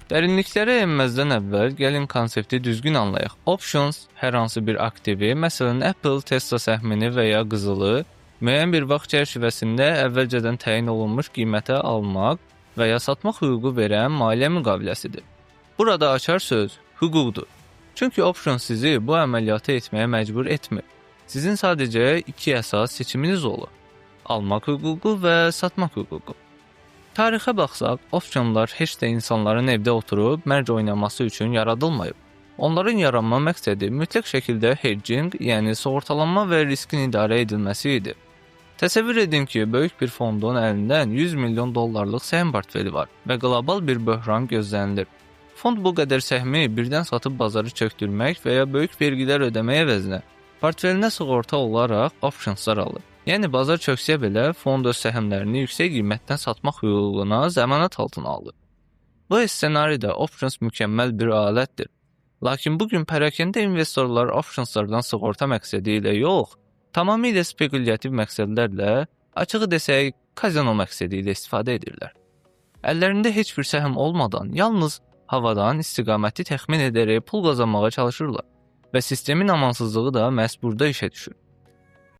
Dərinliklərə enməzdən əvvəl gəlin konsepti düzgün anlayaq. Options hər hansı bir aktivi, məsələn Apple Tesla səhmini və ya qızılı müəyyən bir vaxt çərçivəsində əvvəlcədən təyin olunmuş qiymətə almaq və ya satmaq hüququ verən maliyyə müqaviləsidir. Burada açar söz hüquqdur. Çünki option sizi bu əməliyyatı etməyə məcbur etmir. Sizin sadəcə iki əsas seçiminiz olur: almaq hüququ və satmaq hüququ. Tarixə baxsaq, opsionlar heç də insanların evdə oturub mərc oynaması üçün yaradılmayıb. Onların yaranma məqsədi mütləq şəkildə hedging, yəni sığortalanma və riskin idarə edilməsi idi. Təsəvvür edin ki, böyük bir fondun əlindən 100 milyon dollarlıq səhm portfeli var və qlobal bir böhran gözlənilir. Fond bu qədər səhmi birdən satıb bazarı çökdürmək və ya böyük vergilər ödəmək əvəzinə portfelinə sığorta olaraq optionslar alır. Yəni bazar çöksə belə fond öz səhmlərini yüksək qiymətdən satmaq hüququna zəmanət altına alır. Bu ssenaridə options mükəmməl bir alətdir. Lakin bu gün pərakəndə investorlar optionslardan sığorta məqsədi ilə yox, tamamilə spekulyatив məqsədlərlə, açığı desək, kazino məqsədi ilə istifadə edirlər. Əllərində heç bir səhm olmadan yalnız havadan istiqaməti təxmin edərək pul qazanmağa çalışırlar və sistemin amansızlığı da məhz burada işə düşür.